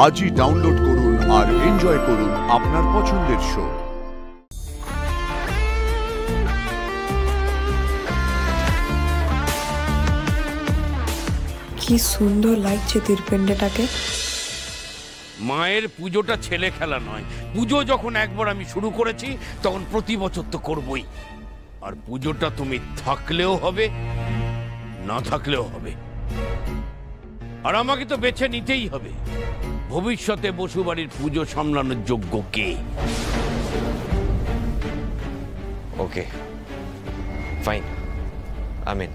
আজই ডাউনলোড করুন আর এনজয় করুন আপনার পছন্দের শো। কি সুন্দর লাগছে তীরপিণ্ডটাকে। মায়ের পুজোটা ছেলে খেলা নয়। পুজো যখন একবার আমি শুরু করেছি তখন প্রতি বছর তো করবই। আর পুজোটা তুমি থাকলেও হবে, না থাকলেও হবে। আর আমাকে তো বেছে নিতেই হবে ভবিষ্যতে বসুবাড়ির পুজো সামলানোর যোগ্য কে। ওকে ফাইন, আমিন।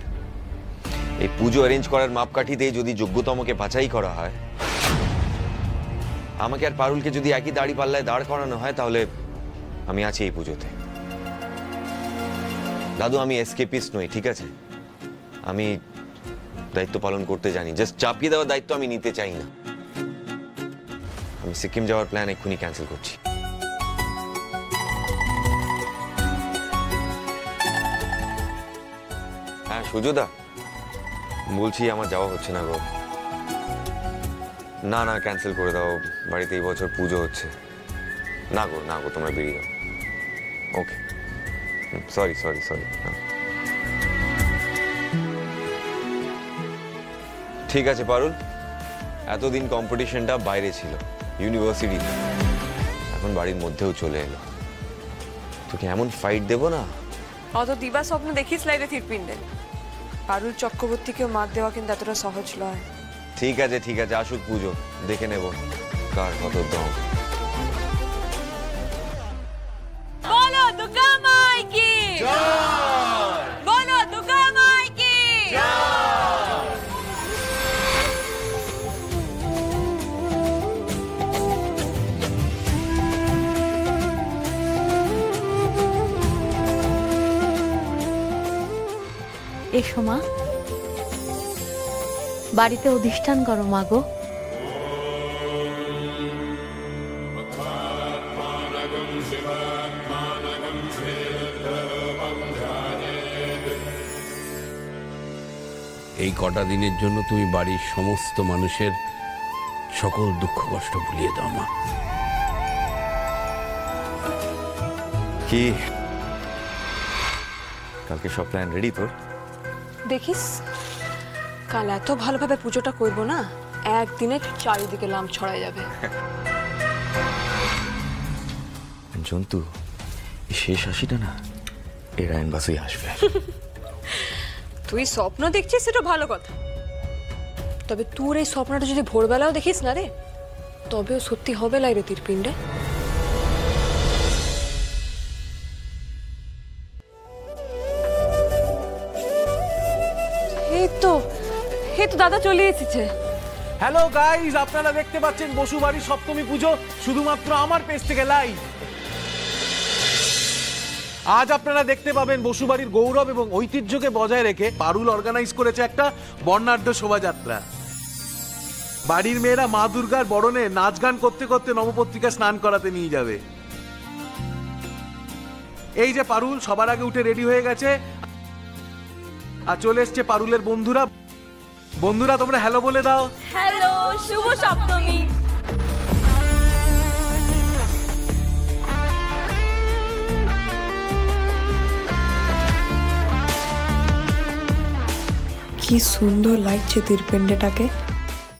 এই পুজো অ্যারেঞ্জ করার মাপকাঠি দিয়ে যদি যোগ্যতমকে বাছাই করা হয়, আমাকে আর পারুলকে যদি একই দাড়ি পাল্লায় দাঁড় করানো হয়, তাহলে আমি আছি এই পুজোতে। দাদু, আমি এসকেপিস্ট নই, ঠিক আছে? আমি দায়িত্ব পালন করতে জানি। জাস্ট চাপিয়ে দেওয়ার দায়িত্ব আমি নিতে চাই না। আমি সিকিম যাওয়ার প্ল্যান এক্ষুনি ক্যান্সেল করছি। হ্যাঁ সুজুদা, বলছি আমার যাওয়া হচ্ছে না গো। না না, ক্যান্সেল করে দাও। বাড়িতে এই বছর পুজো হচ্ছে। না গো না গো, তোমরা বেরিয়ে যাও। ওকে, সরি সরি সরি। ঠিক আছে পারুল, এতদিন কম্পিটিশনটা বাইরে ছিল, ইউনিভার্সিটিতে। এখন বাড়ির মধ্যেও চলে এলো। তোকে এমন ফাইট দেবো না। অত দিবা স্বপ্ন দেখিস লাইরে তীরপিণ্ডে। পারুল চক্রবর্তীকে মার দেওয়া কিন্তু এতটা সহজ নয়। ঠিক আছে ঠিক আছে, আসুক পুজো, দেখে নেব কার কত দম। বলো দুর্গা মাই কি জয়! বলো দুর্গা মাই কি জয়! এসো মা, বাড়িতে অধিষ্ঠান করো মা গো। এই কটা দিনের জন্য তুমি বাড়ির সমস্ত মানুষের সকল দুঃখ কষ্ট ভুলিয়ে দাও মা। কি কালকে সব প্ল্যান রেডি তোর? দেখিস, কাল এত ভালোভাবে পুজোটা করবো না, একদিনে চারিদিকে লাম ছড়াই যাবে। জন্তু, শেষ হাসিটা না এই রায়ন বাসুই আসবে। তুই স্বপ্ন দেখছিস সেটা ভালো কথা, তবে তোর এই স্বপ্নটা যদি ভোরবেলাও দেখিস না রে, তবেও সত্যি হবে লাইরে তীরপিণ্ডে। এই তো দাদা চলে এসেছে। হ্যালো গাইস, আপনারা দেখতে পাচ্ছেন বসুবাড়ির সপ্তমী পুজো শুধুমাত্র আমার পেজ থেকে লাইভ। আজ আপনারা দেখতে পাবেন বসুবাড়ির গৌরব এবং ঐতিহ্যকে বজায় রেখে পারুল অর্গানাইজ করেছে একটা বর্ণাঢ্য শোভাযাত্রা। বাড়ির মেয়েরা মা দুর্গার বরণে নাচ গান করতে করতে নবপত্রিকা স্নান করাতে নিয়ে যাবে। এই যে পারুল সবার আগে উঠে রেডি হয়ে গেছে, আর চলে এসছে পারুলের বন্ধুরা। বন্ধুরা তোমরা হ্যালো বলে দাও। হ্যালো, শুভ সপ্তমী। কি সুন্দর লাগছে তীরপিণ্ডটাকে।